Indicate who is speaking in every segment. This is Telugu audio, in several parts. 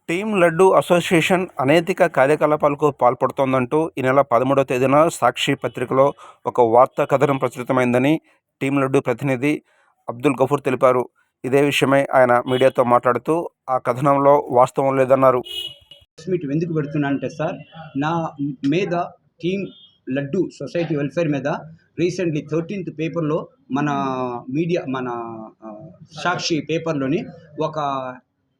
Speaker 1: టీమ్ లడ్డు అసోసియేషన్ అనైతిక కార్యకలాపాలకు పాల్పడుతోందంటూ ఈ నెల 13వ తేదీన సాక్షి పత్రికలో ఒక వార్తా కథనం ప్రచురితమైందని టీమ్ లడ్డు ప్రతినిధి అబ్దుల్ గఫూర్ తెలిపారు. ఇదే విషయమై ఆయన మీడియాతో మాట్లాడుతూ ఆ కథనంలో వాస్తవం లేదన్నారు.
Speaker 2: మీట్ ఎందుకు పెడుతున్నా అంటే సార్, నా మీద టీమ్ లడ్డు సొసైటీ వెల్ఫేర్ మీద రీసెంట్లీ 13th పేపర్లో మన మీడియా మన సాక్షి పేపర్లోని ఒక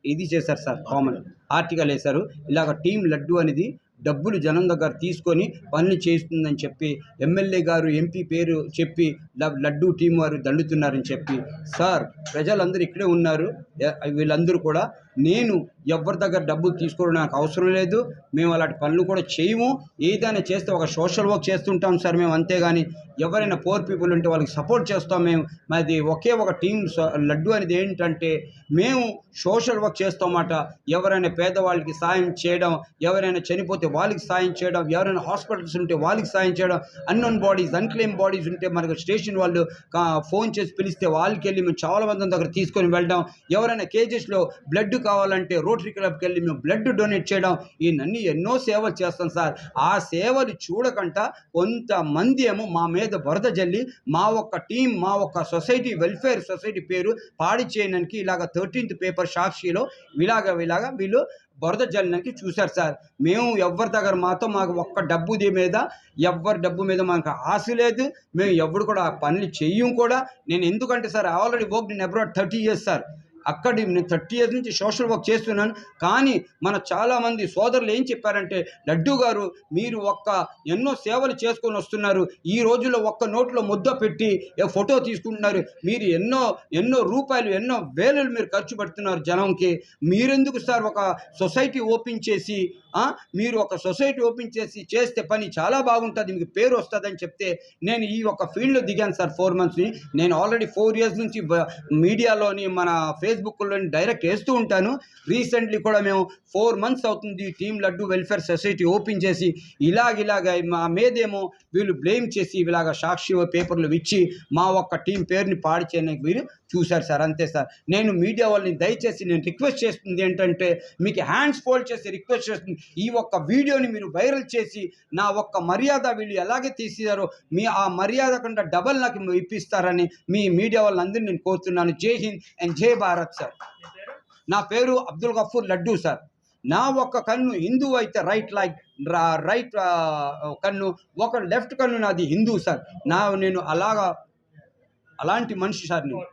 Speaker 2: ఇది చేశారు సార్, కామన్ ఆర్టికల్ వేశారు. ఇలాగ టీం లడ్డు అనేది డబ్బులు జనం దగ్గర తీసుకొని పనులు చేస్తుందని చెప్పి ఎమ్మెల్యే గారు ఎంపీ పేరు చెప్పి లడ్డు టీం వారు దండుతున్నారని చెప్పి, సార్ ప్రజలందరూ ఇక్కడే ఉన్నారు, వీళ్ళందరూ కూడా నేను ఎవరి దగ్గర డబ్బులు తీసుకోవడం నాకు అవసరం లేదు, మేము అలాంటి పనులు కూడా చేయము. ఏదైనా చేస్తే ఒక సోషల్ వర్క్ చేస్తుంటాం సార్ మేము, అంతేగాని ఎవరైనా పోర్ పీపుల్ ఉంటే వాళ్ళకి సపోర్ట్ చేస్తాం మేము. మాది ఒకే ఒక టీం లడ్డు అనేది ఏంటంటే మేము సోషల్ వర్క్ చేస్తామన్నమాట. ఎవరైనా పేదవాళ్ళకి సాయం చేయడం, ఎవరైనా చనిపోతే వాళ్ళకి సాయం చేయడం, ఎవరైనా హాస్పిటల్స్ ఉంటే వాళ్ళకి సాయం చేయడం, అన్నోన్ బాడీస్ అన్క్లెయిమ్ బాడీస్ ఉంటే మనకు స్టేషన్ వాళ్ళు ఫోన్ చేసి పిలిస్తే వాళ్ళకి వెళ్ళి మేము చాలా మంది దగ్గర తీసుకొని వెళ్ళడం, ఎవరైనా కేజెస్లో బ్లడ్ కావాలంటే రోటరీ క్లబ్కి వెళ్ళి మేము బ్లడ్ డొనేట్ చేయడం, ఈయనన్నీ ఎన్నో సేవలు చేస్తాం సార్. ఆ సేవలు చూడకుండా కొంతమంది ఏమో మా మీద బురద జల్లి మా ఒక్క టీం, మా ఒక్క సొసైటీ వెల్ఫేర్ సొసైటీ పేరు పాడి చేయడానికి ఇలాగ 13th పేపర్ సాక్షిలో ఇలాగ వీళ్ళు బురద జల్లడానికి చూశారు సార్. మేము ఎవరి దగ్గర మాకు ఒక్క ఎవరి డబ్బు మీద మాకు ఆశ లేదు, మేము ఎవరు కూడా పనులు చెయ్యం కూడా. నేను ఎందుకంటే sir already work in abroad 30 years sir. అక్కడ నేను 30 years నుంచి సోషల్ వర్క్ చేస్తున్నాను. కానీ మన చాలామంది సోదరులు ఏం చెప్పారంటే, లడ్డు గారు మీరు ఎన్నో సేవలు చేసుకొని వస్తున్నారు, ఈ రోజుల్లో ఒక్క నోట్లో ముద్ద పెట్టి ఫోటో తీసుకుంటున్నారు, మీరు ఎన్నో రూపాయలు ఎన్నో వేలు మీరు ఖర్చు పెడుతున్నారు జనంకి, మీరెందుకు సార్ ఒక సొసైటీ ఓపెన్ చేసి మీరు ఒక సొసైటీ ఓపెన్ చేస్తే పని చాలా బాగుంటుంది, మీకు పేరు వస్తుందని చెప్తే నేను ఈ ఒక ఫీల్డ్లో దిగాను సార్ 4 months. నేను ఆల్రెడీ 4 years నుంచి మీడియాలోని మన ఫేస్బుక్లోని డైరెక్ట్ వేస్తూ ఉంటాను. రీసెంట్లీ కూడా మేము 4 months అవుతుంది team laddu welfare society open చేసి. ఇలాగ మా మీదేమో వీళ్ళు బ్లేమ్ చేసి ఇలాగ సాక్షి పేపర్లు ఇచ్చి మా ఒక్క టీం పేరుని పాడి చేయడానికి వీరు చూశారు సార్. అంతే సార్. నేను మీడియా వాళ్ళని దయచేసి నేను రిక్వెస్ట్ చేస్తుంది ఏంటంటే, మీకు హ్యాండ్స్ ఫోల్డ్ చేసి రిక్వెస్ట్ చేస్తుంది, ఈ ఒక్క వీడియోని మీరు వైరల్ చేసి నా ఒక్క మర్యాద వీళ్ళు ఎలాగే తీసారో మీ ఆ మర్యాద కన్నా డబల్ నాకు ఇప్పిస్తారని మీ మీడియా వాళ్ళందరినీ నేను కోరుతున్నాను. జై హింద్ అండ్ జై భారత్ సార్. నా పేరు అబ్దుల్ గఫూర్ లడ్డు సార్. నా ఒక్క కన్ను హిందూ అయితే రైట్ కన్ను, ఒక లెఫ్ట్ కన్ను నాది హిందూ సార్. నేను అలాంటి మనిషి సార్ నేను.